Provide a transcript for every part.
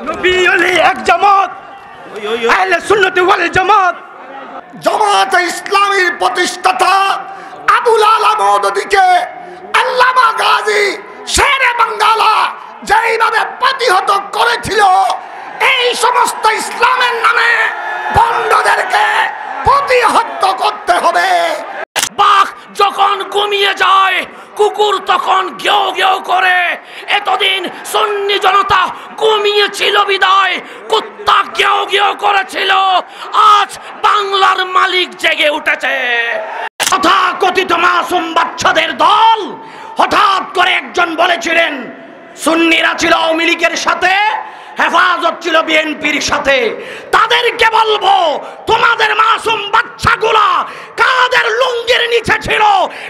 নবী ওলি এক জামাত, আহলে সুন্নাত ওয়াল জামাত। জামাতে ইসলামীর প্রতিষ্ঠাতা আবুল আলা মওদুদীকে আল্লামা গাজী শেরে বাঙ্গালা যেইভাবে প্রতিহত করেছিল, এই সমস্ত ইসলামের নামে বন্ডদেরকে প্রতিহত করতে হবে। বাঘ যখন ঘুমিয়ে যায়, কুকুর তখন গেও গেও করে। এতদিন সুন্নি জনতা ঘুমিয়েছিল বিদায় কুত্তা গেও গেও করেছিল। আজ বাংলার মালিক জেগে উঠেছে। তথাকথিত মাসুম বাচ্চাদের দল হঠাৎ করে একজন বলেছিলেন সুন্নিরা ছিল আওয়ামী লীগের সাথে, হেফাজত ছিল বিএনপির সাথে। তাদেরকে বলবো, তোমাদের মাসুম বাচ্চাগুলা কাদের লুঙ্গির নিচে ছিল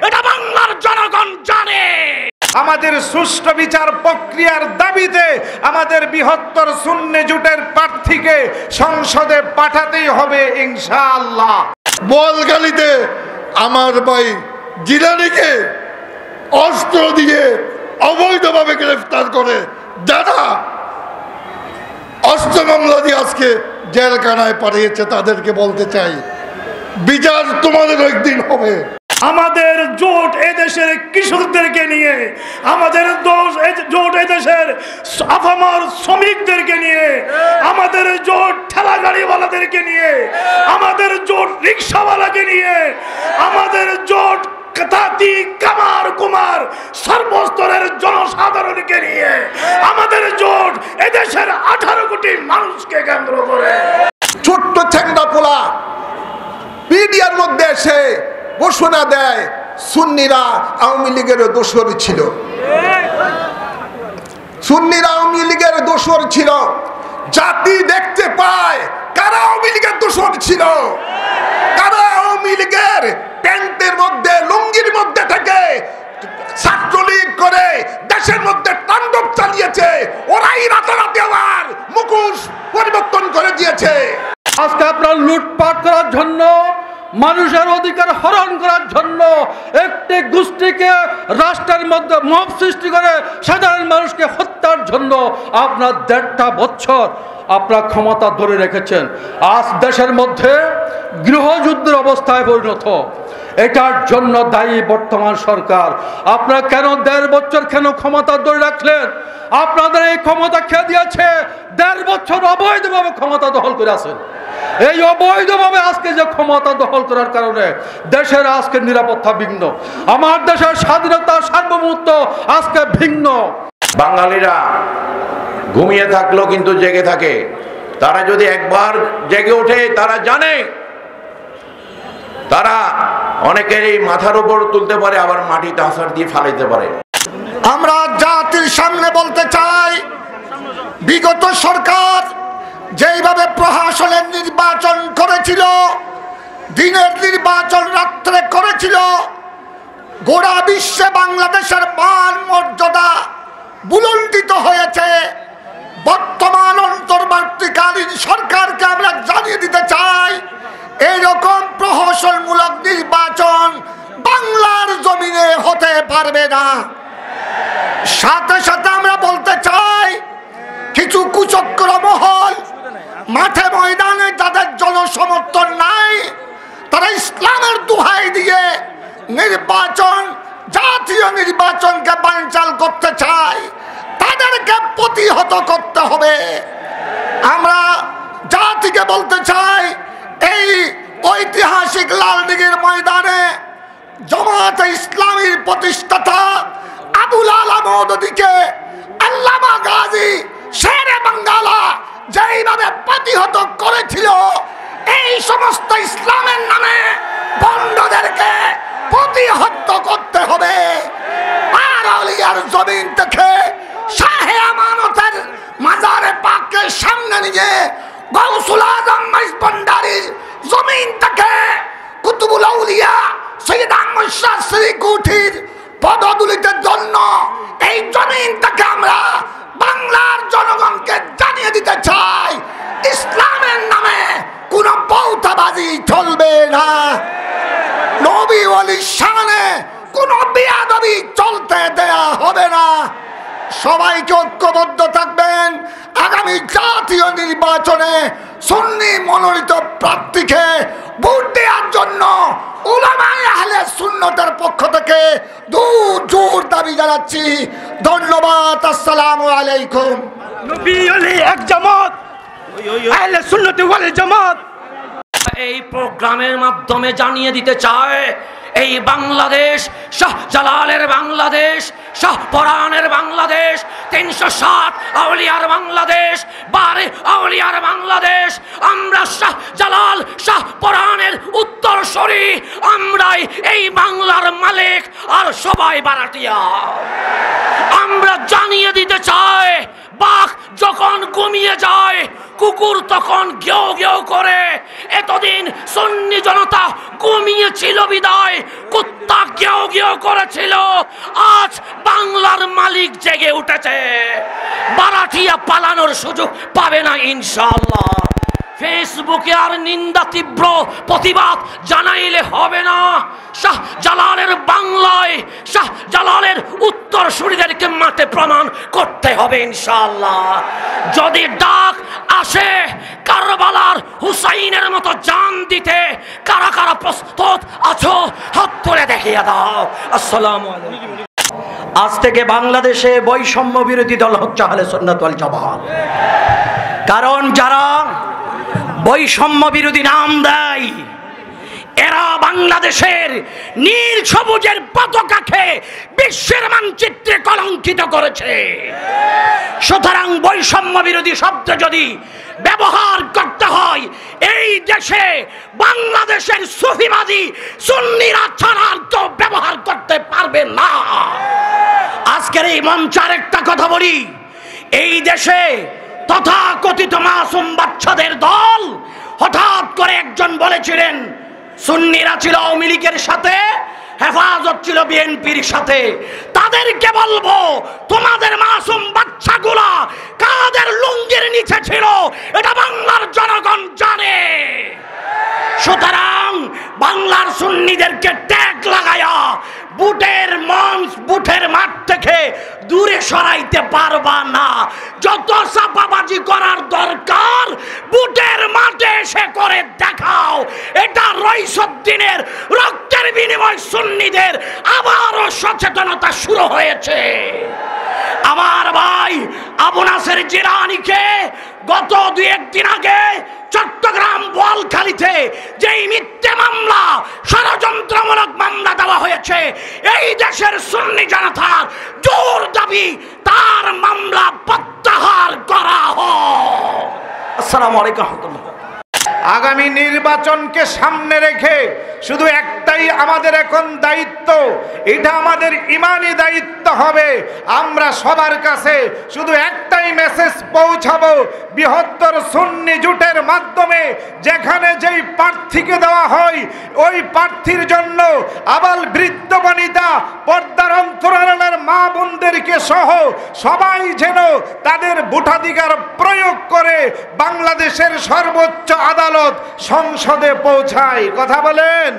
এটা বাংলার জনগণ জানে। আমাদের সুষ্ঠু বিচার প্রক্রিয়ার দাবিতে আমাদের বৃহত্তর সুন্নি জোটের প্রার্থীকে সংসদে পাঠাতেই হবে ইনশাআল্লাহ। বোয়ালখালীতে আমার ভাই জিলানীকে অস্ত্র দিয়ে অবৈধভাবে গ্রেফতার করে যারা অস্ত্র মামলা দিয়ে আজকে জেলখানায় পাঠিয়েছে, তাদেরকে বলতে চাই বিচার তোমাদের একদিন হবে। আমাদের জোট এদেশের কৃষকদেরকে নিয়ে, আমাদের জোট এদেশের আফামার শ্রমিকদেরকে নিয়ে, আমাদের জোট ঠেলা গাড়িওয়ালাদেরকে নিয়ে, আমাদের জোট রিক্সাওয়ালাকে নিয়ে, আমাদের জোট তাঁতি কামার কুমার সর্বস্তরের জনসাধারণকে নিয়ে, আমাদের জোট এদেশের 18 কোটি মানুষকে কেন্দ্র করে। ছোট্ট ছেঙ্গা পোলা মিডিয়ার মধ্যে এসে ঘোষণা দেয় সুন্নিরা আওয়ামী লীগের দোসর ছিল, সুন্নিরা আওয়ামী লীগের দোসর ছিল। জাতি দেখতে পায় কারা আওয়ামী লীগের দোসর ছিল, কারা আওয়ামী লীগের প্যান্টের মধ্যে লুঙ্গির মধ্যে থেকে ছাত্রলীগ করে দেশের মধ্যে তাণ্ডব চালিয়েছে। ওরাই রাতারাতি আবার মুখোশ পরিবর্তন করে দিয়েছে। আজকে আপনার লুটপাট করার জন্য, মানুষের অধিকার হরণ করার জন্য একটি গোষ্ঠীকে রাষ্ট্রের মধ্যে মব সৃষ্টি করে সাধারণ মানুষকে হত্যার জন্য আপনার 1.5 বছর আপনার ক্ষমতা ধরে রেখেছেন। আজ দেশের মধ্যে গৃহযুদ্ধের অবস্থায় পরিণত। এটার জন্য দায়ী বর্তমান সরকার। আপনারা কেন 1.5 বছর কেন ক্ষমতা ধরে রাখলেন? আপনাদের এই ক্ষমতা খেয়ে দিয়েছে। 1.5 বছর অবৈধভাবে ক্ষমতা দখল করে আছেন। এই অবৈধভাবে আজকে যে ক্ষমতা দখল করার কারণে দেশের আজকে নিরাপত্তা বিঘ্ন, আমার দেশের স্বাধীনতা সার্বভৌমত্ব আজকে ভিন্ন। বাঙালিরা ঘুমিয়ে থাকলেও কিন্তু জেগে থাকে। তারা যদি একবার জেগে ওঠে তারা জানে, তারা অনেকেরই মাথার উপর তুলতে পারে, আবার মাটিতে আছাড় দিয়ে ফালাইতে পারে। আমরা জাতির সামনে বলতে চাই, বিগত সরকার যেইভাবে প্রশাসনের নির্বাচন করেছিল, দিনের নির্বাচন রাত্রে করেছিল, গোটা বিশ্বে বাংলাদেশের মান মর্যাদা বুলন্দিত হয়েছে। বর্তমান অন্তর্বর্তীকালীন সরকারকে আমরা জানিয়ে দিতে চাই, এইরকম প্রহসনমূলক নির্বাচন বাংলার জমিনে হতে পারবে না। সাথে সাথে আমরা বলতে চাই, কিছু কুচক্র মহল মাঠে ময়দানে যাদের জনসমর্থন নাই, তারা ইসলামের দোহাই দিয়ে নির্বাচন, জাতীয় নির্বাচনকে বানচাল করতে চায়। তাদেরকে প্রতিহত করতে হবে। আমরা জাতিকে বলতে চাই, এই ঐতিহাসিক লালদিঘির ময়দানে জামাতে ইসলামীর প্রতিষ্ঠাতা আবুল আলা মওদুদীকে আল্লামা গাজী শেরে বাঙ্গালা যেইভাবে প্রতিহত করেছিল, এই সমস্ত ইসলামের নামে বন্ডদেরকে প্রতিহত করতে হবে। আর আউলিয়ার জমিন থেকে শাহে আমানতের মাজারে পাকের সামনে নিয়ে গাউসুল আজম মাইজভান্ডারির জমিন থেকে কুতুবুল আউলিয়া সৈয়দ আহমদ শাহ শ্রীকুঠির পদদলিতের জন্য এই জমিন থেকে আমরা বাংলার জনগণকে জানিয়ে দিতে চাই, ইসলামের নামে কোন বৌতাবাজি চলবে না। নবী ওয়ালির শানে কোন বেয়াদবি চলতে দেয়া হবে না। সবাইকে ঐক্যবদ্ধ থাকবেন। আগামী আগামী জাতীয় নির্বাচনে সুন্নি মনোনীত প্রার্থীকে ভোট দেওয়ার জন্য উলামায়ে আহলে সুন্নতের পক্ষ থেকে জোর দাবি জানাচ্ছি। ধন্যবাদ। আসসালামু আলাইকুম। নবী ওলি এক জামাত, আহলে সুন্নাত ওয়াল জামাত। এই প্রোগ্রামের মাধ্যমে জানিয়ে দিতে চায় এই বাংলাদেশ শাহজালালের বাংলাদেশ, শাহপরানের বাংলাদেশ, 307 আউলিয়ার বাংলাদেশ, 12 আউলিয়ার বাংলাদেশ। আমরা শাহজালাল শাহপরানের উত্তরসূরি, আমরাই এই বাংলার মালিক, আর সবাই বারাটিয়া। আমরা জানিয়ে দিতে চাই, বাঘ যখন ঘুমিয়ে যায় কুকুর তখন ঘেউ ঘেউ করে। এতদিন সুন্নি জনতা ঘুমিয়েছিল বিদায় কুত্তা ঘেউ ঘেউ করেছিল। আজ বাংলার মালিক জেগে উঠেছে, বারাটিয়া পালানোর সুযোগ পাবে না ইনশাআল্লাহ। ফেসবুকে আর নিন্দা তীব্র প্রতিবাদ জানাইলে হবে না। শাহজালালের বাংলায় শাহজালালের উত্তরসূরিদেরকে মাঠে প্রমাণ করতে হবে ইনশাআল্লাহ। যদি ডাক আসে কারবালার হুসাইনের মতো জান দিতে, কারা কারা প্রস্তুত আছো হাত তুলে দেখিয়ে দাও। আসসালামু আলাইকুম। আজ থেকে বাংলাদেশে বৈষম্য বিরোধী দল হচ্ছে আহলে সুন্নাত ওয়াল জামাত। কারণ যারা বৈষম্য বিরোধী নাম দেয় এরা বাংলাদেশের নীল সবুজের পতাকাকে বিশ্বের মানচিত্রে কলঙ্কিত করেছে। সুতরাং বৈষম্য বিরোধী শব্দ যদি ব্যবহার করতে হয়, এই দেশে বাংলাদেশের সুফিবাদী সুন্নিরা ছাড়া তো ব্যবহার করতে পারবে না। আজকের এই মঞ্চে একটা কথা বলি, এই দেশে তথাকথিত মাসুম বাচ্চাদের দল হঠাৎ করে একজন বলেছিলেন সুন্নিরা ছিল আওয়ামী লীগের সাথে, হেফাজত ছিল বিএনপির সাথে। তাদেরকে বলবো, তোমাদের মাসুম বাচ্চাগুলা কাদের লুঙ্গির নিচে ছিল এটা বাংলার জনগণ জানে। সুতরাং বাংলার সুন্নিদেরকে ট্যাগ লাগায়া বুটের মাঠ থেকে দূরে সরাইতে পারবা না। যত চাপাবাজি করার দরকার বুটের মাঠে এসে করে দেখাও। এটা রইসুদ্দিনের রক্তের বিনিময় সুন্নিদের আবারও সচেতনতা শুরু হয়েছে। আমার ভাই আবু নাসের জিলানীকে গত 2-1 দিন আগে চট্টগ্রাম বোয়ালখালীতে যেই মিথ্যে মামলা, ষড়যন্ত্রমূলক মামলা দেওয়া হয়েছে, এই দেশের সুন্নি জনতার জোর দাবি তার মামলা প্রত্যাহার করা হোক। আসসালামু আলাইকুম। আগামী নির্বাচনকে সামনে রেখে শুধু একটাই আমাদের এখন দায়িত্ব, এটা আমাদের ইমানি দায়িত্ব হবে। আমরা সবার কাছে শুধু একটাই মেসেজ পৌঁছাবো, বৃহত্তর সুন্নি জোটের মাধ্যমে যেখানে যেই প্রার্থীকে দেওয়া হয় ওই প্রার্থীর জন্য আবাল বৃদ্ধ বনিতা, পর্দার অন্তরালের মা বোনদেরকে সহ সবাই যেন তাদের ভোটাধিকার প্রয়োগ করে বাংলাদেশের সর্বোচ্চ আদালত সংসদে পৌঁছায়। কথা বলেন?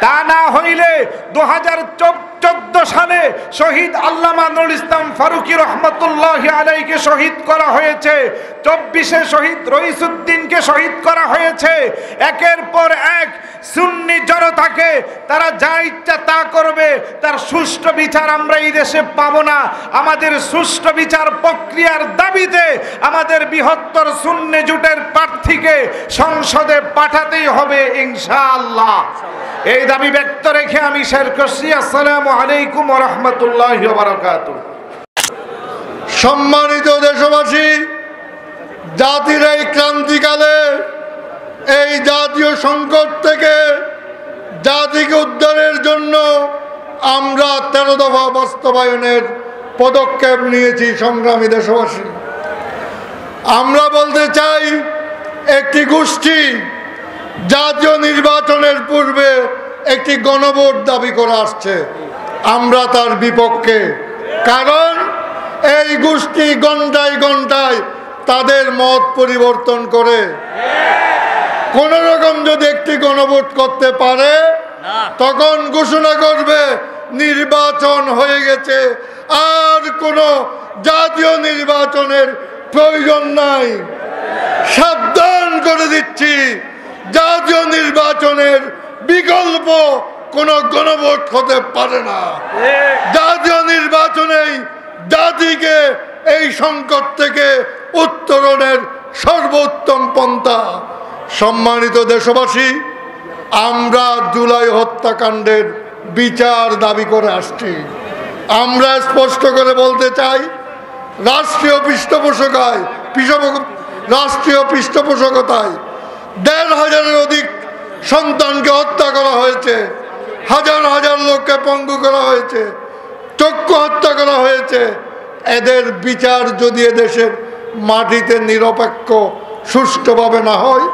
তা না হইলে 2014 সালে শহীদ আল্লামা নুরুল ইসলাম ফারুকী রহমতুল্লাহি আলাইহিকে শহীদ করা হয়েছে, 24-এ শহীদ রইসুদ্দিনকে শহীদ করা হয়েছে। একের পর এক সুন্নি জনতাকে তারা যা ইচ্ছা তা করবে, তার সুষ্ঠু বিচার আমরা এই দেশে পাবো না। আমাদের সুষ্ঠু বিচার প্রক্রিয়ার দাবিতে আমাদের বৃহত্তর সুন্নি জোটের প্রার্থীকে সংসদে পাঠাতেই হবে ইনশাআল্লাহ। এই দাবি ব্যক্ত রেখে আমি শেষ করছি। আসসালামু আলাইকুম ওয়া রাহমাতুল্লাহি ওয়া বারাকাতুহু। সম্মানিত দেশবাসী, জাতির এই ক্রান্তিকালে এই জাতীয় সংকট থেকে জাতিকে উদ্ধারের জন্য আমরা 13 দফা বাস্তবায়নের পদক্ষেপ নিয়েছি। সংগ্রামী দেশবাসী, আমরা বলতে চাই, একটি গোষ্ঠী জাতীয় নির্বাচনের পূর্বে একটি গণভোট দাবি করে আসছে। আমরা তার বিপক্ষে, কারণ এই গোষ্ঠী ঘন্টায় ঘন্টায় তাদের মত পরিবর্তন করে। কোন রকম যদি একটি গণভোট করতে পারে তখন ঘোষণা করবে নির্বাচন হয়ে গেছে, আর কোনো জাতীয় নির্বাচনের প্রয়োজন নাই। সাবধান করে দিচ্ছি, জাতীয় নির্বাচনের বিকল্প কোন গণভোট হতে পারে না। জাতীয় নির্বাচনেই জাতিকে এই সংকট থেকে উত্তরণের সর্বোত্তম পন্থা। সম্মানিত দেশবাসী, আমরা জুলাই হত্যাকাণ্ডের বিচার দাবি করে আসছি। আমরা স্পষ্ট করে বলতে চাই, রাষ্ট্রীয় পৃষ্ঠপোষকতায় ১৫০০-এর অধিক সন্তানকে হত্যা করা হয়েছে, হাজার হাজার লোককে পঙ্গু করা হয়েছে, চক্ষু হত্যা করা হয়েছে। এদের বিচার যদি এদেশের মাটিতে নিরপেক্ষ সুষ্ঠুভাবে না হয়,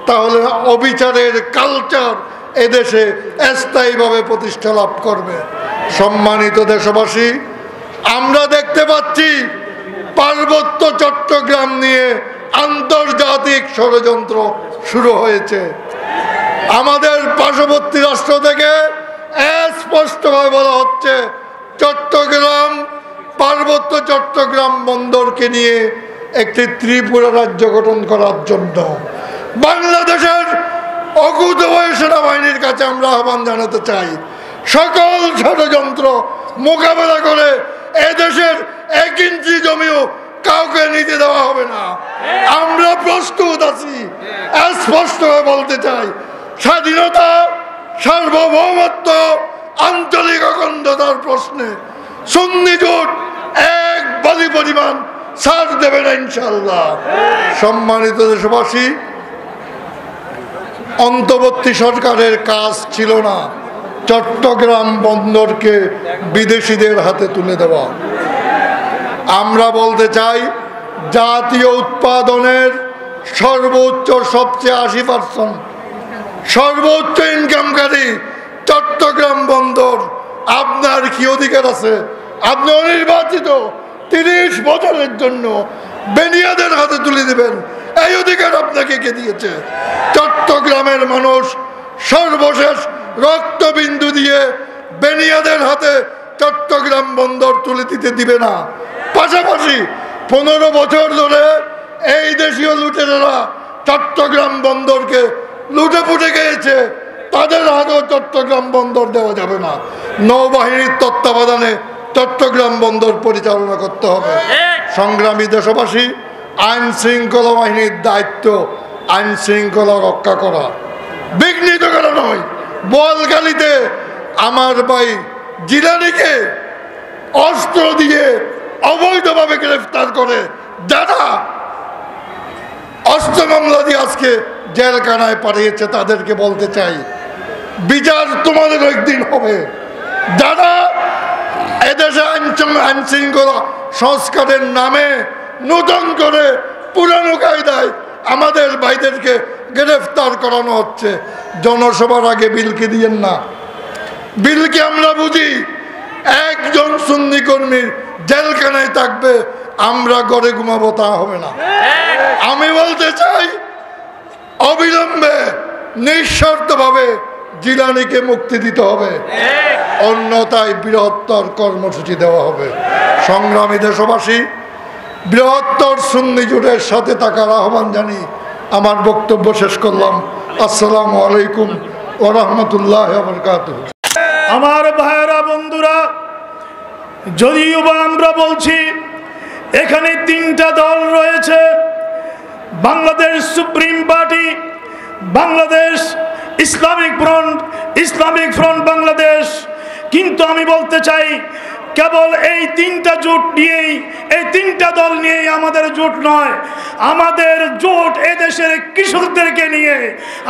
তাহলে অবিচারের কালচার এদেশে স্থায়ীভাবে প্রতিষ্ঠা লাভ করবে। সম্মানিত দেশবাসী, আমরা দেখতে পাচ্ছি পার্বত্য চট্টগ্রাম নিয়ে আন্তর্জাতিক ষড়যন্ত্র শুরু হয়েছে। আমাদের পার্শ্ববর্তী রাষ্ট্র থেকে স্পষ্টভাবে বলা হচ্ছে চট্টগ্রাম, পার্বত্য চট্টগ্রাম বন্দরকে নিয়ে একটি ত্রিপুরা রাজ্য গঠন করার জন্য বাংলাদেশের অকুতোভয় সেনাবাহিনীর কাছে আমরা আহ্বান জানাতে চাই, সকল ষড়যন্ত্র মোকাবেলা করে এদেশের 1 ইঞ্চি জমিও কাউকে নিতে দেওয়া হবে না। আমরা প্রস্তুত আছি। স্পষ্টভাবে বলতে চাই, স্বাধীনতা, সার্বভৌমত্ব, আঞ্চলিক অখণ্ডতার প্রশ্নে সুন্নি জোট 1 বালি পরিমাণ ছাড় দেবে না ইনশাআল্লাহ। সম্মানিত দেশবাসী, অন্তর্বর্তী সরকারের কাজ ছিল না চট্টগ্রাম বন্দরকে বিদেশিদের হাতে তুলে দেওয়া। আমরা বলতে চাই, জাতীয় উৎপাদনের সর্বোচ্চ সবচেয়ে 80% সর্বোচ্চ ইনকামকারী চট্টগ্রাম বন্দর। আপনার কি অধিকার আছে? আপনি অনির্বাচিত 30 বছরের জন্য বেনিয়াদের হাতে তুলে দেবেন? এই অধিকার আপনাকে কে দিয়েছে? চট্টগ্রামের মানুষ সর্বশেষ রক্তবিন্দু দিয়ে বেনিয়াদের হাতে চট্টগ্রাম বন্দর তুলে দিবে না। পাশাপাশি 15 বছর ধরে এই দেশীয় লুটেরারা চট্টগ্রাম বন্দরকে লুটে পুটে গিয়েছে, তাদের হাতেও চট্টগ্রাম বন্দর দেওয়া যাবে না। নৌবাহিনীর তত্ত্বাবধানে চট্টগ্রাম বন্দর পরিচালনা করতে হবে। সংগ্রামী দেশবাসী, আইন শৃঙ্খলা বাহিনীর দায়িত্ব আইন শৃঙ্খলা রক্ষা করা, বিঘ্নিত করা নয়। বোয়ালখালীতে আমার ভাই জিলানিকে অস্ত্র দিয়ে অবৈধভাবে গ্রেফতার করে যারা অস্ত্র মামলা দিয়ে আজকে জেলখানায় পাঠিয়েছে, তাদেরকে বলতে চাই, বিচার তোমাদের একদিন হবে। যারা এদেশে আইন শৃঙ্খলা সংস্কারের নামে নতুন করে পুরানো কায়দায় আমাদের ভাইদেরকে গ্রেফতার করানো হচ্ছে, জনসভার আগে বিলকে দিয়েন না। বিলকে আমরা বুঝি, একজন সুন্নি কর্মীর জেলখানায় থাকবে, আমরা ঘরে ঘুমাবো, তা হবে না। আমি বলতে চাই, অবিলম্বে নিঃশর্তভাবে জিলানিকে মুক্তি দিতে হবে, অন্যথায় বৃহত্তর কর্মসূচি দেওয়া হবে। সংগ্রামী দেশবাসী, বৃহত্তর সুন্নি জোটের সাথে থাকার আহ্বান জানি আমার বক্তব্য শেষ করলাম। আসসালামু আলাইকুম ওয়া রাহমাতুল্লাহি ওয়া বারাকাতুহু। আমার ভাইয়েরা, বন্ধুরা, যদিও বা আমরা বলছি এখানে 3টা দল রয়েছে, Bangladesh supreme party, Bangladesh Islamic front Bangladesh, কিন্তু আমি বলতে চাই কেবল এই 3টা জোট নিয়েই, এই 3টা দল নিয়েই আমাদের জোট নয়। আমাদের জোট এদেশের কৃষকদেরকে নিয়ে,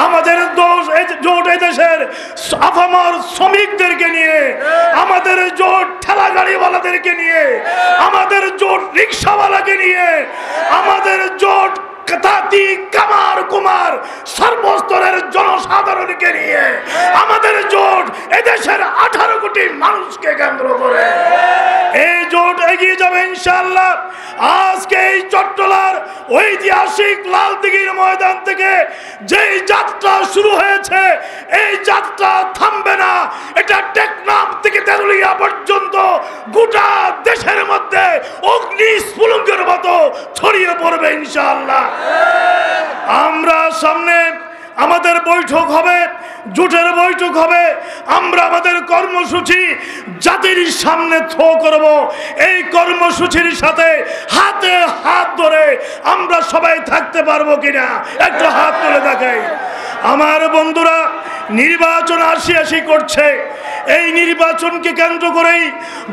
আমাদের জোট এদেশের আফামার শ্রমিকদেরকে নিয়ে, আমাদের জোট ঠেলা গাড়িওয়ালাদেরকে নিয়ে, আমাদের জোট রিক্সাওয়ালাকে নিয়ে, আমাদের জোট তাঁতি, কামার, কুমার, সর্বস্তরের বাংলাদেশের জনসাধারণকে নিয়ে, আমাদের জোট এদেশের 18 কোটি মানুষকে কেন্দ্র করে। এই জোট এগিয়ে যাবে ইনশাআল্লাহ। আজকে এই চট্টলার ঐতিহাসিক লালদিঘির ময়দান থেকে যেই যাত্রা শুরু হয়েছে, এই যাত্রা থামবে না। এটা টেকনাফ থেকে তেঁতুলিয়া পর্যন্ত গোটা দেশের মধ্যে অগ্নি স্ফুলিঙ্গের মতো ছড়িয়ে পড়বে ইনশাআল্লাহ। আমরা সামনে আমাদের বৈঠক হবে, জোটের বৈঠক হবে। আমরা আমাদের কর্মসূচি জাতির সামনে থ্রো করব। এই কর্মসূচির সাথে হাতে হাত ধরে আমরা সবাই থাকতে পারবো কিনা একটু হাত তুলে দেখাই। আমার বন্ধুরা, নির্বাচন আসি করছে। এই নির্বাচনকে কেন্দ্র করেই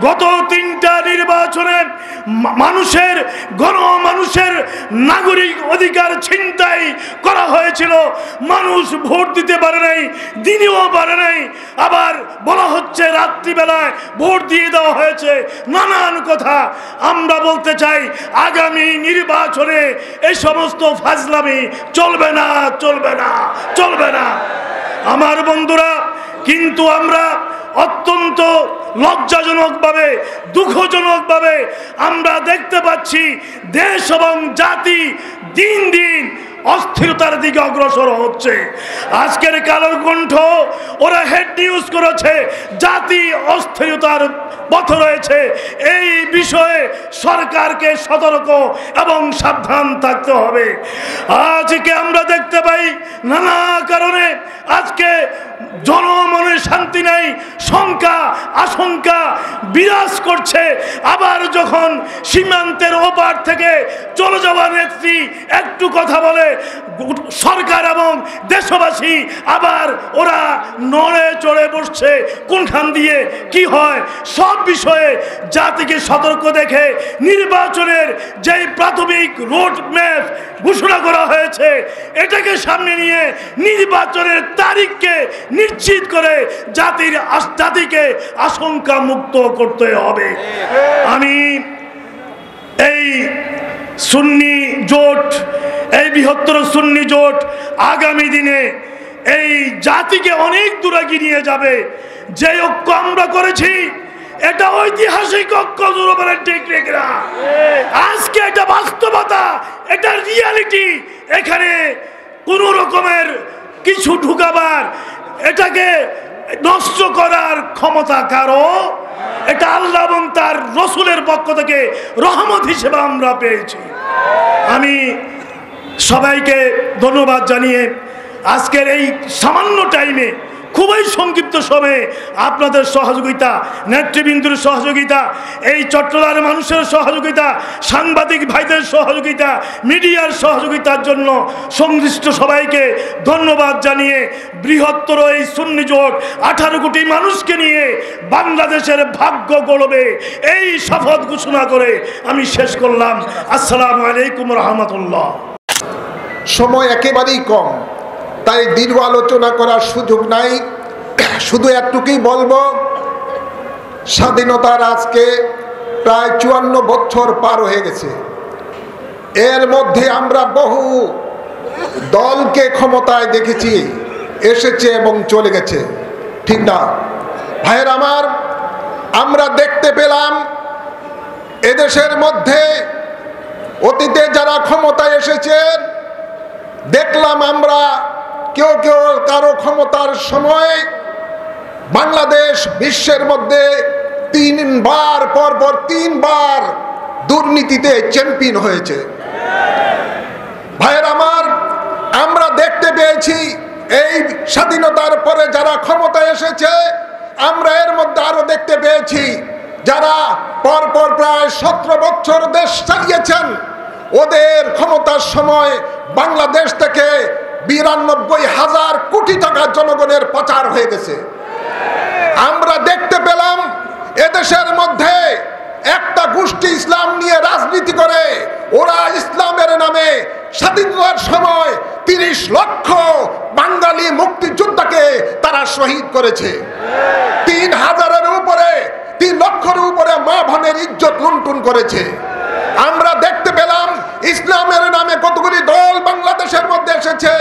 গত 3টা নির্বাচনে মানুষের নাগরিক অধিকার ছিনতাই করা হয়েছিল। মানুষ ভোট দিতে পারে নাই, দিনেও পারে নাই। আবার বলা হচ্ছে রাত্রিবেলায় ভোট দিয়ে দেওয়া হয়েছে, নানান কথা। আমরা বলতে চাই, আগামী নির্বাচনে এই সমস্ত ফাজলামি চলবে না, চলবে না, চলবে না। আমার বন্ধুরা, কিন্তু আমরা অত্যন্ত লজ্জাজনকভাবে, দুঃখজনকভাবে আমরা দেখতে পাচ্ছি দেশ এবং জাতি দিন দিন অস্থিরতার দিকে অগ্রসর হচ্ছে। আজকের কালো কণ্ঠ ওরা হেড নিউজ করেছে, জাতি অস্থিরতার পথে রয়েছে। এই বিষয়ে সরকারকে সতর্ক এবং সাবধান থাকতে হবে। আজকে আমরা দেখতে পাই নানা কারণে আজকে জনমনে শান্তি নাই, শঙ্কা আশঙ্কা বিরাজ করছে। আবার যখন সীমান্তের ওপার থেকে চলে যাওয়া নেত্রী একটু কথা বলে, সরকার এবং দেশবাসী আবার ওরা নড়ে চড়ে বসছে। কোনখান দিয়ে কি হয়, সব বিষয়ে জাতিকে সতর্ক দেখে নির্বাচনের যেই প্রাথমিক রোড ম্যাপ ঘোষণা করা হয়েছে, এটাকে সামনে নিয়ে নির্বাচনের তারিখকে নিশ্চিত করে জাতিকে আশঙ্কা মুক্ত করতে হবে। আমি এই সুন্নি জোট, এই বৃহত্তর সুন্নি জোট আগামী দিনে এই জাতিকে অনেক দূর এগিয়ে নিয়ে যাবে। যে ঐক্য আমরা করেছি, এটা ঐতিহাসিক ঐক্য, ঠিক না। আজকে এটা বাস্তবতা, এটা রিয়ালিটি। এখানে কোন রকমের কিছু ঢুকাবার, এটাকে নষ্ট করার ক্ষমতা কারো, এটা আল্লাহ এবং তার রসুলের পক্ষ থেকে রহমত হিসেবে আমরা পেয়েছি। আমি সবাইকে ধন্যবাদ জানিয়ে আজকের এই সামান্য টাইমে, খুবই সংক্ষিপ্ত সময়ে আপনাদের সহযোগিতা, নেতৃবৃন্দের সহযোগিতা, এই চট্টলার মানুষের সহযোগিতা, সাংবাদিক ভাইদের সহযোগিতা, মিডিয়ার সহযোগিতার জন্য সংশ্লিষ্ট সবাইকে ধন্যবাদ জানিয়ে বৃহত্তর এই সুন্নি জোট 18 কোটি মানুষকে নিয়ে বাংলাদেশের ভাগ্য গড়বে, এই শপথ ঘোষণা করে আমি শেষ করলাম। আসসালামু আলাইকুম রহমতুল্লাহ। সময় একেবারেই কম, তাই দীর্ঘ আলোচনা করার সুযোগ নাই। শুধু একটুকুই বলবো, স্বাধীনতার আজকে প্রায় 54 বছর পার হয়ে গেছে। এর মধ্যে আমরা বহু দলকে ক্ষমতায় দেখেছি, এসেছে এবং চলে গেছে, ঠিক না ভাইয়ের আমার? আমরা দেখতে পেলাম এদেশের মধ্যে অতীতে যারা ক্ষমতায় এসেছেন, দেখলাম আমরা কেউ কেউ কারো ক্ষমতার সময় বাংলাদেশ বিশ্বের মধ্যে 3বার পরপর 3বার দুর্নীতিতে চ্যাম্পিয়ন হয়েছে। ভাইয়ের আমার, আমরা দেখতে পেয়েছি এই স্বাধীনতার পরে যারা ক্ষমতায় এসেছে, আমরা এর মধ্যে আরো দেখতে পেয়েছি যারা পরপর প্রায় 17 বছর দেশ চালিয়েছেন, ওদের ক্ষমতার সময় বাংলাদেশ থেকে 92,000 কোটি টাকা জনগণের পাচার হয়ে গেছে। আমরা দেখতে পেলাম এদেশের মধ্যে একটা গোষ্ঠী ইসলাম নিয়ে রাজনীতি করে, ওরা ইসলামের নামে স্বাধীনতার সময় 30 লক্ষ বাঙালি মুক্তিযোদ্ধাকে তারা শহীদ করেছে। 3,000-এর উপরে, 3 লক্ষের উপরে মা বোনের ইজ্জত লুণ্ঠন করেছে। আমরা দেখতে পেলাম ইসলামের নামে কতগুলি দল বাংলাদেশের মধ্যে এসেছে,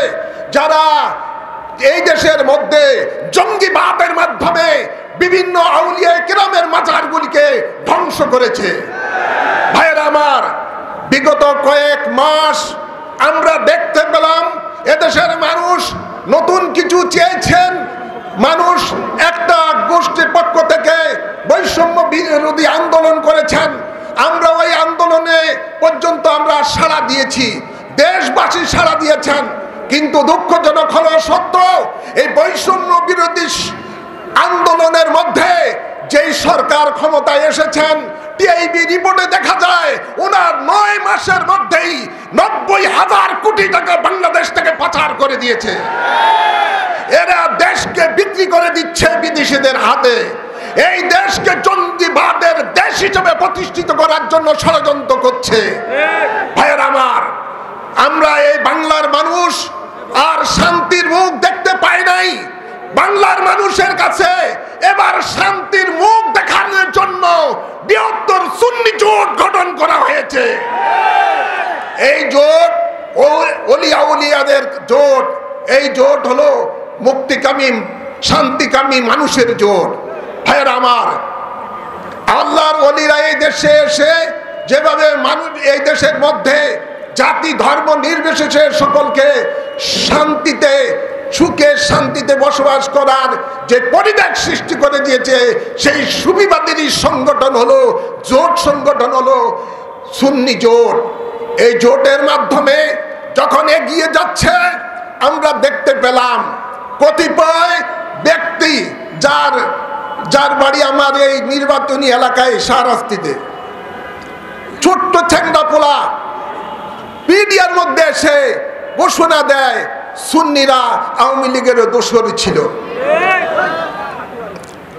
যারা এই দেশের মধ্যে জঙ্গিবাদের মাধ্যমে বিভিন্ন আউলিয়া কিরামের মাজারগুলিকে ধ্বংস করেছে। ভাইয়েরা আমার, বিগত কয়েক মাস আমরা দেখতে পেলাম এদেশের মানুষ নতুন কিছু চেয়েছেন। মানুষ একটা গোষ্ঠীর পক্ষ থেকে বৈষম্য বিরোধী আন্দোলন করেছেন। আমরা ওই আন্দোলনে পর্যন্ত আমরা সাড়া দিয়েছি, দেশবাসী সাড়া দিয়েছেন। কিন্তু দুঃখজনক হলো সত্য, এই বৈষম্য বিরোধী আন্দোলনের মধ্যে যেই সরকার ক্ষমতায় এসেছেন, টিআইবি রিপোর্টে দেখা যায় ওনার 9 মাসের মধ্যেই 90,000 কোটি টাকা বাংলাদেশ থেকে পাচার করে দিয়েছে। এরা দেশকে বিক্রি করে দিচ্ছে বিদেশিদের হাতে। এই দেশকে জঙ্গিবাদের দেশ হিসেবে প্রতিষ্ঠিত করার জন্য ষড়যন্ত্র করছে। ভাইয়ের আমার, আমরা এই বাংলার মানুষ আর শান্তির মুখ দেখতে পাই নাই। বাংলার মানুষের কাছে এবার শান্তির মুখ দেখানোর জন্য বৃহত্তর সুন্নি জোট গঠন করা হয়েছে। এই জোট ওলিয়া উলিয়াদের জোট, এই জোট হলো মুক্তিকামী শান্তিকামী মানুষের জোট। ভাইয়ের আমার, আল্লাহর ওলিরা এই দেশে এসে যেভাবে মানুষ এই দেশের মধ্যে জাতি ধর্ম নির্বিশেষে সকলকে শান্তিতে সুখে শান্তিতে বসবাস করার যে পরিবেশ সৃষ্টি করে দিয়েছে, সেই সুবিবাদী সংগঠন হলো জোট, সংগঠন হলো সুন্নি জোট। এই জোটের মাধ্যমে যখন এগিয়ে যাচ্ছে, আমরা দেখতে পেলাম কতিপয় ব্যক্তি যার বাড়ি আমার এই নির্বাচনী এলাকায় শাহরাস্তিতে, ছোট্ট ছেঙ্গা পোলা মিডিয়ার মধ্যে এসে ঘোষণা দেয় সুন্নিরা আওয়ামী লীগের দোসর ছিল।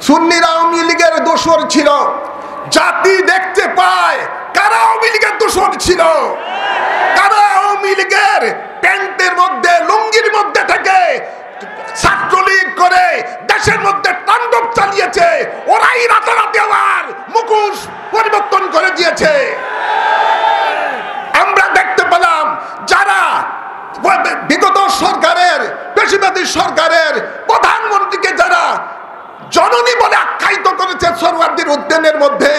সুন্নিরা আওয়ামী লীগের দোসর ছিল। জাতি দেখতে পায় কারা আওয়ামী লীগের দোসর ছিল, কারা আওয়ামী লীগের প্যান্টের মধ্যে লুঙ্গির মধ্যে থেকে ছাত্রলীগ করে দেশের মধ্যে তাণ্ডব চালিয়েছে। ওরাই রাতারাতি আবার মুখোশ পরিবর্তন করে দিয়েছে। আমরা দেখতে পেলাম যারা বিগত সরকারের পেশিবাদী সরকারের প্রধানমন্ত্রীকে যারা জননী বলে আখ্যায়িত করেছে সরওয়ার্দীর উদ্যানের মধ্যে,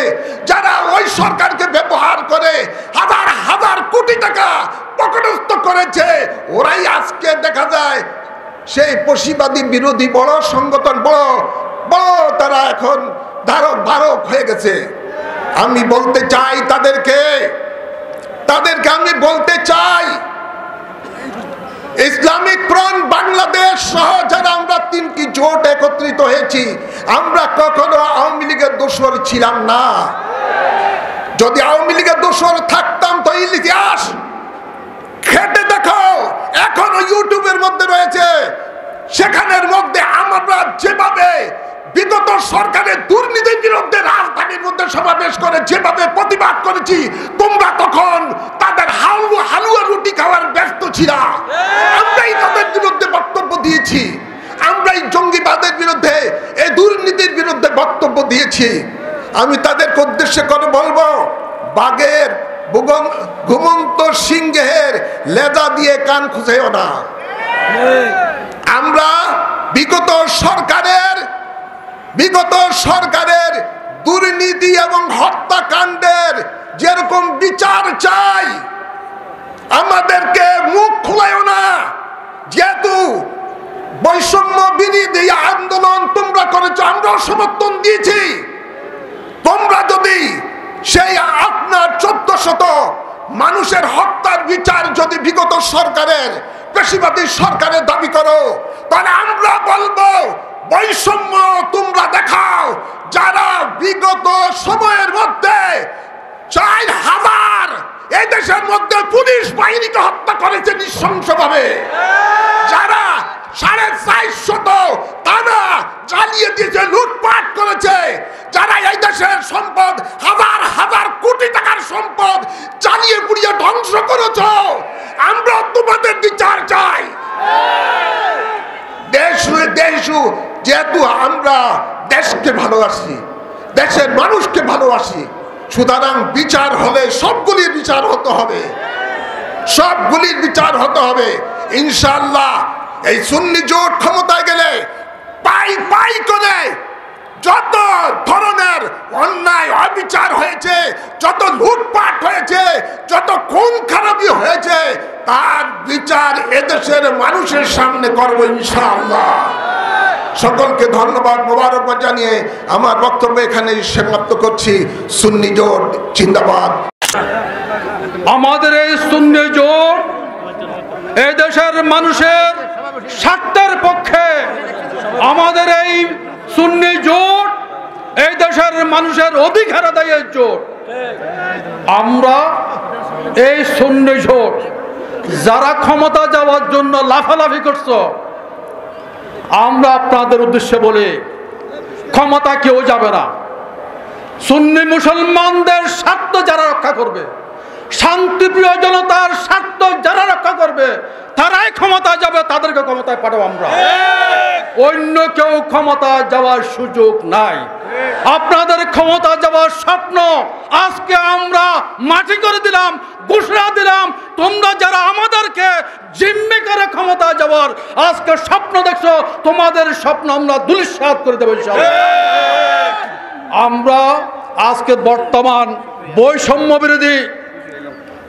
যারা ওই সরকারকে ব্যবহার করে হাজার হাজার কোটি টাকা পকেটস্থ করেছে, ওরাই আজকে দেখা যায় সেই পেশিবাদী বিরোধী বড় সংগঠন, বড় বড় তারা এখন ধারক হয়ে গেছে। আমি বলতে চাই তাদেরকে আমি বলতে চাই, ইসলামিক ফ্রন্ট বাংলাদেশ সহ যারা আমরা 3টি জোট একত্রিত হয়েছি, আমরা কখনো আওয়ামী লীগের দোসর ছিলাম না। যদি আওয়ামী লীগের দোসর থাকতাম তো ইতিহাস খেটে দেখো, এখনো ইউটিউবের মধ্যে রয়েছে, সেখানের মধ্যে আমরা যেভাবে বিগত সরকারের দুর্নীতির বিরুদ্ধে রাজধানীর মধ্যে সমাবেশ করে যেভাবে প্রতিবাদ করেছি, তোমরা তখন তাদের হালুয়া রুটি খাওয়ার ব্যস্ত ছিল। আমরাই তাদের বিরুদ্ধে বক্তব্য দিয়েছি, আমরাই জঙ্গিবাদের বিরুদ্ধে, এই দুর্নীতির বিরুদ্ধে বক্তব্য দিয়েছি। আমি তাদেরকে উদ্দেশ্য করে বলবো, বাঘের ঘুমন্ত সিংহের লেজা দিয়ে কান খুঁজেও না। আমরা বিগত সরকারের দুর্নীতি এবং হত্যাকাণ্ডের যেরকম বিচার চাই, আমাদেরকে মুখ খুলাইও না। যেহেতু বৈষম্য বিরোধী আন্দোলন তোমরা করেছো, আমরাও সমর্থন দিয়েছি। তোমরা যদি সেই আপনার 1400 মানুষের হত্যার বিচার যদি বিগত সরকারের পেশিবাদী সরকারের দাবি করো, তাহলে আমরা বলবো বৈষম্য তোমরা দেখাও। যারা বিগত সময়ের মধ্যে 4000 এই দেশের মধ্যে পুলিশ বাহিনীকে হত্যা করেছে নৃশংসভাবে, যারা 450 থানা জ্বালিয়ে দিয়েছে, লুটপাট করেছে, যারা এই দেশের সম্পদ হাজার হাজার কোটি টাকার সম্পদ জ্বালিয়ে পুড়িয়ে ধ্বংস করেছো, আমরা তোমাদের বিচার চাই। যেহেতু আমরা দেশকে ভালোবাসি, দেশের মানুষকে ভালোবাসি, সুতরাং বিচার হলে সবগুলির বিচার হতে হবে, সবগুলির বিচার হতে হবে। ইনশাআল্লাহ এই সুন্নি জোট ক্ষমতায় গেলে পাই পাই করে যত ধরনের অন্যায় অবিচার হয়েছে, যত লুটপাট হয়েছে, যত খুন খারাপি হয়েছে, তার বিচার এদেশের মানুষের সামনে করবো ইনশাআল্লাহ। সকলকে ধন্যবাদ, মোবারকবাদ জানিয়ে আমার বক্তব্য এখানে সমাপ্ত করছি। সুন্নি জোট জিন্দাবাদ। আমাদের এই সুন্নি জোট এই দেশের মানুষের স্বার্থের পক্ষে। আমাদের এই সুন্নি জোট এই দেশের মানুষের অধিকার আদায়ের জোট। আমরা এই সুন্নি জোট যারা ক্ষমতা যাওয়ার জন্য লাফালাফি করছো, আমরা আপনাদের উদ্দেশ্যে বলি ক্ষমতা কেউ যাবে না। সুন্নি মুসলমানদের স্বার্থ যারা রক্ষা করবে, শান্তিপ্রিয় জনতার স্বার্থ যারা রক্ষা করবে, তারাই ক্ষমতা যাবে, তাদেরকে ক্ষমতায় পাঠাবো আমরা। অন্য কেউ ক্ষমতা যাওয়ার সুযোগ নাই। আপনাদের ক্ষমতা যাওয়ার স্বপ্ন আজকে আমরা মাটি করে দিলাম, ঘোষণা দিলাম। তোমরা যারা আমাদেরকে জিম্মি করে ক্ষমতা যাওয়ার আজকে স্বপ্ন দেখছো, তোমাদের স্বপ্ন আমরা ধূলিসাৎ করে দেবো ইনশাআল্লাহ। আমরা আজকে বর্তমান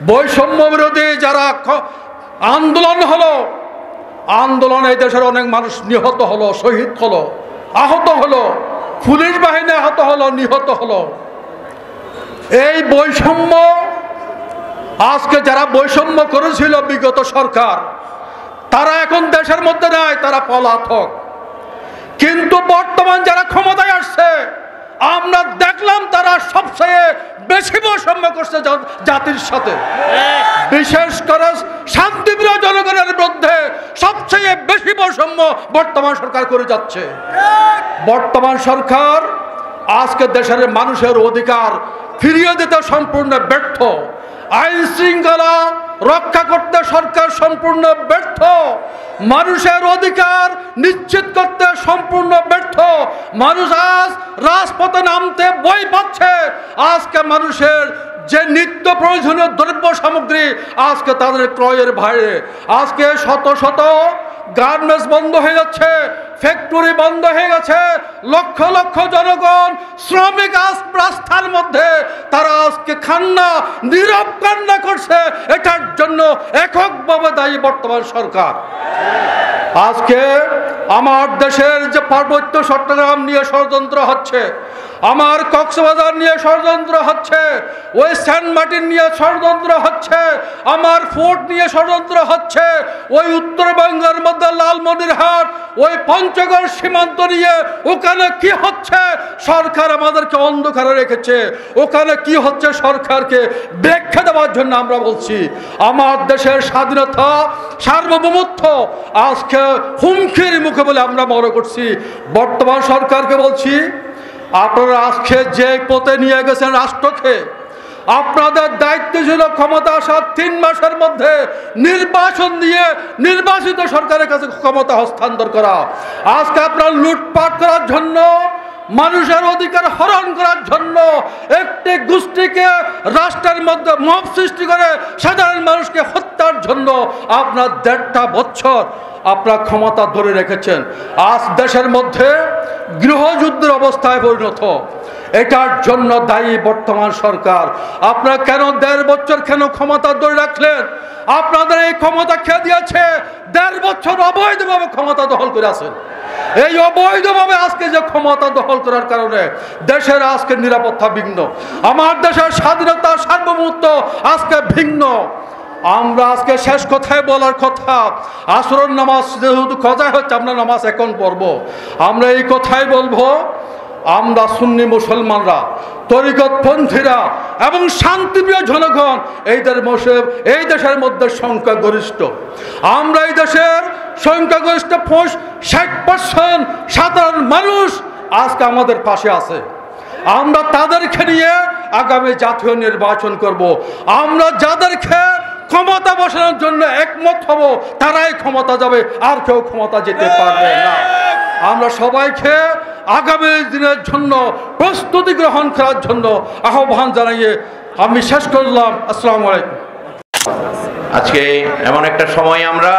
বৈষম্য বিরোধী যারা আন্দোলন হলো, আন্দোলনে এই দেশের অনেক মানুষ নিহত হলো, শহীদ হলো, আহত হলো, পুলিশ বাহিনী আহত হলো, নিহত হলো। এই বৈষম্য আজকে যারা বৈষম্য করেছিল বিগত সরকার, তারা এখন দেশের মধ্যে নাই, তারা পলাতক। কিন্তু বর্তমান যারা ক্ষমতায় আসছে, আমরা দেখলাম তারা সবচেয়ে বেশি বৈষম্য করছে জাতির সাথে। বিশেষ করে শান্তিপ্রিয় জনগণের বিরুদ্ধে সবচেয়ে বেশি বৈষম্য বর্তমান সরকার করে যাচ্ছে। বর্তমান সরকার আজকে দেশের মানুষের অধিকার ফিরিয়ে দিতে সম্পূর্ণ ব্যর্থ। আইন শৃঙ্খলা রক্ষা করতে সরকার সম্পূর্ণ ব্যর্থ। মানুষের অধিকার নিশ্চিত করতে সম্পূর্ণ ব্যর্থ। মানুষ আজ রাজপথে নামতে ভয় পাচ্ছে। আজকে মানুষের যে নিত্য প্রয়োজনীয় দ্রব্য সামগ্রী আজকে তাদের ক্রয়ের বাইরে, আজকে শত শত গার্মেন্টস বন্ধ হয়ে যাচ্ছে, ফ্যাক্টরি বন্ধ হয়ে গেছে, লক্ষ লক্ষ জনগণ শ্রমিক আজ রাস্তার মধ্যে, তারা আজকে কান্না, নীরব কান্না করছে। এটার জন্য এককভাবে দায়ী বর্তমান সরকার। আজকে আমার দেশের যে পার্বত্য চট্টগ্রাম নিয়ে ষড়যন্ত্র হচ্ছে, আমার কক্সবাজার নিয়ে ষড়যন্ত্র হচ্ছে, ওই সেন্ট মার্টিন নিয়ে ষড়যন্ত্র হচ্ছে, আমার ফোর্ট নিয়ে ষড়যন্ত্র হচ্ছে, ওই উত্তরবঙ্গের মধ্যে লালমনিরহাট, ওই পঞ্চগড় সীমান্ত নিয়ে ওখানে কি হচ্ছে, সরকার আমাদেরকে অন্ধকারে রেখেছে। ওখানে কি হচ্ছে সরকারকে ব্যাখ্যা দেওয়ার জন্য আমরা বলছি আমার দেশের স্বাধীনতা, সার্বভৌমত্ব আজকে হুমকির মুখে বলে আমরা মনে করছি। বর্তমান সরকারকে বলছি, আপনারা আজকে যে পথে নিয়ে গেছেন রাষ্ট্রকে, আপনাদের দায়িত্ব ছিল ক্ষমতা আসার 3 মাসের মধ্যে নির্বাচন দিয়ে নির্বাচিত সরকারের কাছে ক্ষমতা হস্তান্তর করা। আজকে আপনারা লুটপাট করার জন্য, মানুষের অধিকার হরণ করার জন্য, একটি গোষ্ঠীকে রাষ্ট্রের মধ্যে মব সৃষ্টি করে সাধারণ মানুষকে হত্যার জন্য আপনার 1.5 বছর আপনার ক্ষমতা ধরে রেখেছেন। আজ দেশের মধ্যে গৃহযুদ্ধের অবস্থায় পরিণত। এটার জন্য দায়ী বর্তমান সরকার। আপনারা কেন 1.5 বছর কেন ক্ষমতা ধরে রাখলেন? আপনাদের এই ক্ষমতা খেয়ে দিয়েছে। 1.5 বছর অবৈধভাবে ক্ষমতা দখল করে আছেন। এই অবৈধভাবে আজকে যে ক্ষমতা দখল করার কারণে দেশের আজকে নিরাপত্তা বিঘ্ন, আমার দেশের স্বাধীনতা সার্বভৌমত্ব আজকে ভিন্ন। আমরা আজকে শেষ কথায় বলার কথা, আসরের নামাজ যেহেতু কথা হচ্ছে, আমরা নামাজ এখন পড়ব। আমরা এই কথাই বলবো, আমরা সুন্নি মুসলমানরা, তরিকতপন্থীরা এবং শান্তিপ্রিয় জনগণ এই দেশের মধ্যে সংখ্যাগরিষ্ঠ। আমরা এই দেশের সংখ্যাগরিষ্ঠ 60% সাধারণ মানুষ আজকে আমাদের পাশে আছে। আমরা তাদেরকে নিয়ে আগামী জাতীয় নির্বাচন করব। আমরা যাদেরকে ক্ষমতা বসানোর জন্য একমত হব, তারাই ক্ষমতা যাবে, আর কেউ ক্ষমতা যেতে পারবে না। আমরা সবাইকে আগামী দিনের জন্য প্রস্তুতি গ্রহণ করার জন্য আহ্বান জানিয়ে আমি শেষ করলাম। আসসালামু আলাইকুম। আজকে এমন একটা সময় আমরা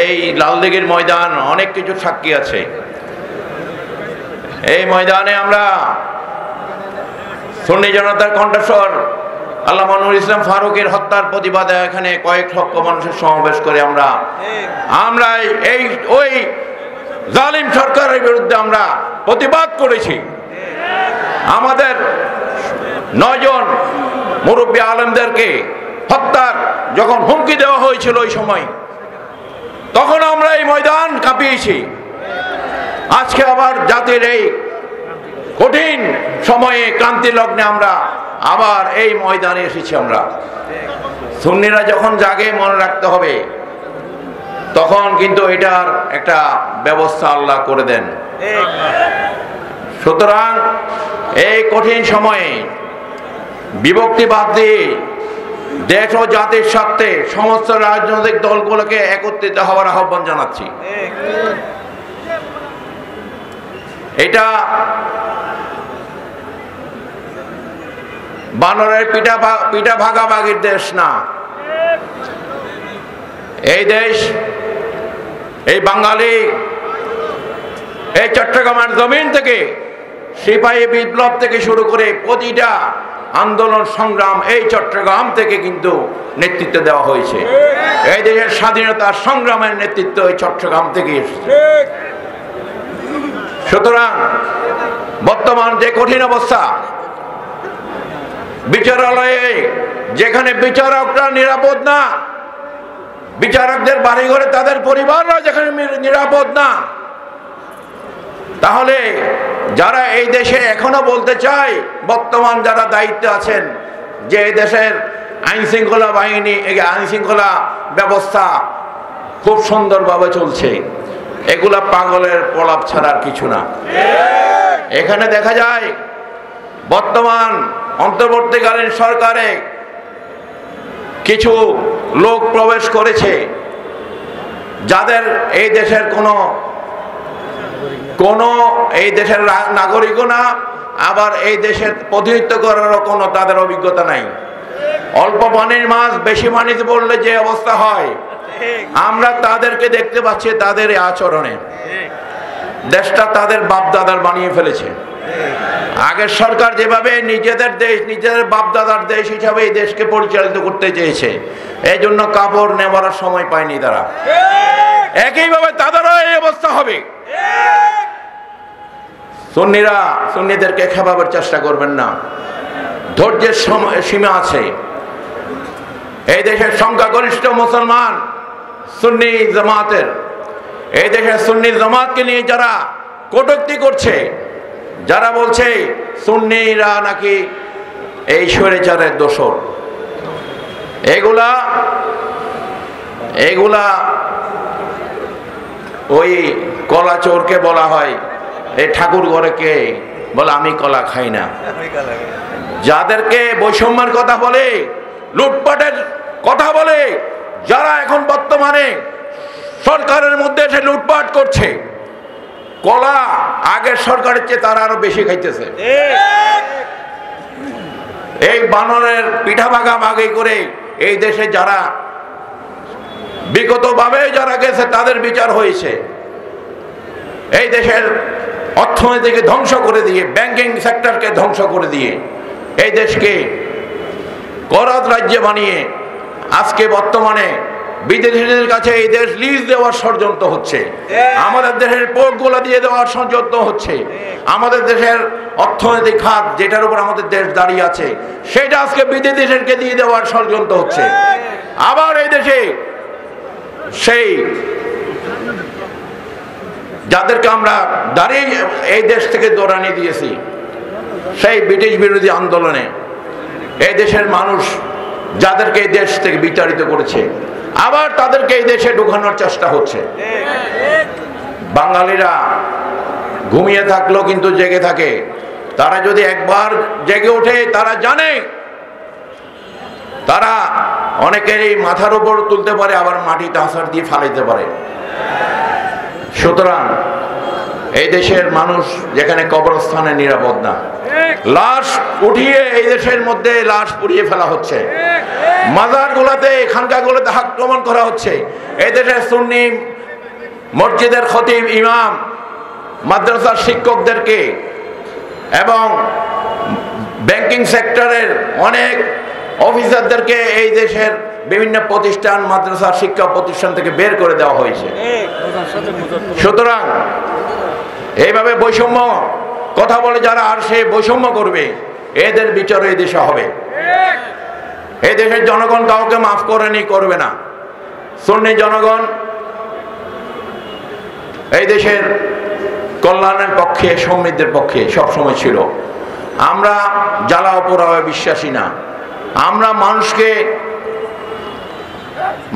এই লালদিঘির ময়দান অনেক কিছু সাক্ষী আছে। এই ময়দানে আমরা সুন্নি জনতার কণ্ঠস্বর আল্লামা নুরুল ইসলাম ফারুকের হত্যার প্রতিবাদে এখানে কয়েক লক্ষ মানুষের সমাবেশ করে আমরা এই ওই জালিম সরকারের বিরুদ্ধে আমরা প্রতিবাদ করেছি। আমাদের 9 জন মুরব্বী আলেমদেরকে হত্যার যখন হুমকি দেওয়া হয়েছিল ওই সময়, তখন আমরা এই ময়দান কাঁপিয়েছি। আজকে আবার জাতির এই কঠিন সময়ে ক্রান্তি লগ্নে আমরা আবার এই ময়দানে এসেছি। আমরা সুন্নিরা যখন জাগে মনে রাখতে হবে, তখন কিন্তু এটার একটা ব্যবস্থা আল্লাহ করে দেন। সুতরাং এই কঠিন সময়ে বিভক্তিবাদ দিয়ে দেশ ও জাতির স্বার্থে সমস্ত রাজনৈতিক দলগুলোকে একত্রিত হওয়ার আহ্বান জানাচ্ছি। এটা বানরের পিঠা ভাগাভাগির দেশ না। এই দেশ, এই বাঙালি, এই চট্টগ্রামের জমিন থেকে সিপাহী বিপ্লব থেকে শুরু করে প্রতিটা আন্দোলন সংগ্রাম এই চট্টগ্রাম থেকে কিন্তু নেতৃত্ব দেওয়া হয়েছে। এই দেশের স্বাধীনতা সংগ্রামের নেতৃত্ব এই চট্টগ্রাম থেকে এসেছে। সুতরাং বর্তমান যে কঠিন অবস্থা, বিচারালয়ে যেখানে বিচারকরা নিরাপদ না, বিচারকদের বাড়িঘরে তাদের পরিবাররা যেখানে নিরাপদ না, তাহলে যারা এই দেশে এখনো বলতে চায়, বর্তমান যারা দায়িত্বে আছেন, যে এই দেশের আইন শৃঙ্খলা বাহিনী, আইন শৃঙ্খলা ব্যবস্থা খুব সুন্দরভাবে চলছে, এগুলা পাগলের প্রলাপ ছাড়ার কিছু না। এখানে দেখা যায় বর্তমান অন্তর্বর্তীকালীন সরকারে কিছু লোক প্রবেশ করেছে যাদের এই দেশের কোনো এই দেশের নাগরিকও না, আবার এই দেশের প্রতিনিধিত্ব করারও কোনো তাদের অভিজ্ঞতা নাই। অল্প পানির মাছ বেশি পানিতে পড়লে যে অবস্থা হয়, আমরা তাদেরকে দেখতে পাচ্ছি তাদের এই আচরণে। দেশটা তাদের বাপদাদার বানিয়ে ফেলেছে। আগের সরকার যেভাবে নিজেদের দেশ, নিজেদের বাপদাদার দেশ হিসাবে এই দেশকে পরিচালিত করতে চেয়েছে, এই জন্য কাপড় নেওয়ার সময় পায়নি তারা। একইভাবে তাদেরও এই অবস্থা হবে। সুন্নিদেরকে খেপাবার চেষ্টা করবেন না। ধৈর্যের সীমা আছে। এই দেশের সংখ্যাগরিষ্ঠ মুসলমান সুন্নি জামাতের, এই দেশের সুন্নি জামাতকে নিয়ে যারা কটূক্তি করছে, যারা বলছে সুন্নিরা নাকি এই স্বৈরাচারের দোসর, এগুলা ওই কলা চোরকে বলা হয়, এই ঠাকুর ঘরে কে বলে আমি কলা খাই না। যাদেরকে বৈষম্যের কথা বলে, লুটপাটের কথা বলে, যারা এখন বর্তমানে সরকারের মধ্যে এসে লুটপাট করছে, কলা আগের সরকারের চেয়ে তারা আরো বেশি খাইতেছে। এই বানরের পিঠা ভাগাভাগি করে এই দেশে যারা বিগতভাবে যারা গেছে তাদের বিচার হয়েছে। এই দেশের অর্থনীতিকে ধ্বংস করে দিয়ে, ব্যাংকিং সেক্টরকে ধ্বংস করে দিয়ে, এই দেশকে করাত রাজ্য বানিয়ে আজকে বর্তমানে বিদেশিদের কাছে এই দেশ লিজ দেওয়ার ষড়যন্ত্র হচ্ছে, আমাদের দেশের পোর্টগুলো দিয়ে দেওয়ার ষড়যন্ত্র হচ্ছে, আমাদের দেশের অর্থনৈতিক খাত যেটার উপর আমাদের দেশ দাঁড়িয়ে আছে সেটা আজকে বিদেশিদেরকে দিয়ে দেওয়ার ষড়যন্ত্র হচ্ছে। আবার এই দেশে সেই যাদেরকে আমরা দাঁড়িয়ে এই দেশ থেকে দৌড়ানি দিয়েছি, সেই ব্রিটিশ বিরোধী আন্দোলনে এই দেশের মানুষ যাদেরকে এই দেশ থেকে বিতাড়িত করেছে, আবার তাদেরকে এই দেশে ঢুকানোর চেষ্টা হচ্ছে। বাঙালিরা ঘুমিয়ে থাকলেও কিন্তু জেগে থাকে। তারা যদি একবার জেগে ওঠে, তারা জানে তারা অনেকেরই মাথার উপর তুলতে পারে, আবার মাটিতে আছাড় দিয়ে ফালাইতে পারে। সুতরাং এই দেশের মানুষ যেখানে কবরস্থানে নিরাপদ না, লাশ উঠিয়ে এই দেশের মধ্যে লাশ পুড়িয়ে ফেলা হচ্ছে, মাজারগুলোতে খানকাগুলোতে আক্রমণ করা হচ্ছে, এই দেশের সুন্নি মসজিদের খতিব, ইমাম, মাদ্রাসার শিক্ষকদেরকে এবং ব্যাংকিং সেক্টরের অনেক অফিসারদেরকে এই দেশের বিভিন্ন প্রতিষ্ঠান, মাদ্রাসা, শিক্ষা প্রতিষ্ঠান থেকে বের করে দেওয়া হয়েছে। সুতরাং এইভাবে বৈষম্য কথা বলে যারা আর সে বৈষম্য করবে, এদের বিচার এই দেশে হবে। এই দেশের জনগণ কাউকে মাফ করেনি, করবে না। সুন্নি জনগণ এই দেশের কল্যাণের পক্ষে, সমৃদ্ধির পক্ষে সবসময় ছিল। আমরা জ্বালা পোড়ায় বিশ্বাসী না। আমরা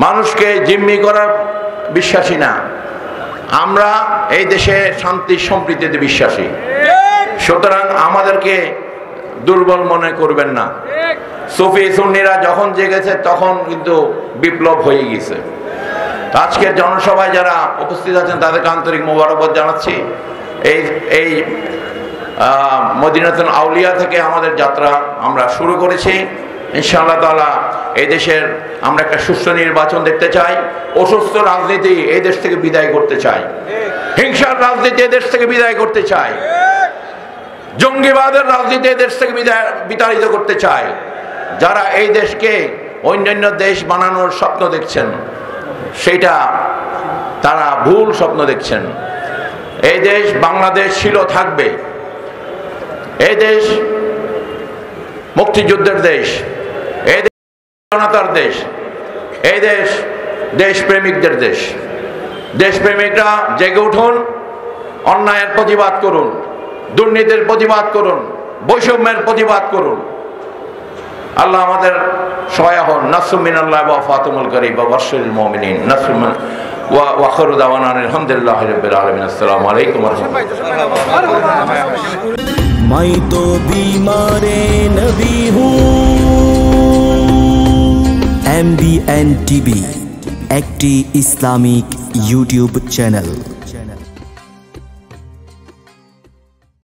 মানুষকে জিম্মি করার বিশ্বাসী না। আমরা এই দেশে শান্তি সম্প্রীতিতে বিশ্বাসী। সুতরাং আমাদেরকে দুর্বল মনে করবেন না। সুফি সুন্নিরা যখন জেগেছে তখন কিন্তু বিপ্লব হয়ে গেছে। আজকের জনসভায় যারা উপস্থিত আছেন তাদেরকে আন্তরিক মোবারকবাদ জানাচ্ছি। এই মদিনাতুল আউলিয়া থেকে আমাদের যাত্রা আমরা শুরু করেছি। ইনশাআল্লাহ তাআলা এই দেশের আমরা একটা সুষ্ঠু নির্বাচন দেখতে চাই। অসুস্থ রাজনীতি এই দেশ থেকে বিদায় করতে চাই। হিংসার রাজনীতি এই দেশ থেকে বিদায় করতে চাই। জঙ্গিবাদের রাজনীতি এই দেশ থেকে বিতাড়িত করতে চাই। যারা এই দেশকে অন্যান্য দেশ বানানোর স্বপ্ন দেখছেন, সেটা তারা ভুল স্বপ্ন দেখছেন। এই দেশ বাংলাদেশ ছিল, থাকবে। এই দেশ মুক্তিযুদ্ধের দেশ, এই দেশ জনতার দেশ, এই দেশ দেশপ্রেমিকদের দেশ। দেশপ্রেমিকরা জেগে উঠুন, অন্যায়ের প্রতিবাদ করুন, দুর্নীতির প্রতিবাদ করুন, বৈষম্যের প্রতিবাদ করুন। আল্লাহ আমাদের সহায় হন। নাসরুম মিনাল্লাহ ওয়া ফাতুমুল কারীম ওয়া বাশশিরিল মুমিনিন। নাসরুম ওয়া আখিরু দাওয়ানা আলহামদুলিল্লাহি রাব্বিল আলামিন। আসসালামু আলাইকুম ওয়া রাহমাতুল্লাহ। मैं तो बीमार नबी हूँ। MBN TV একটি ইসলামিক ইউটিউব চ্যানেল।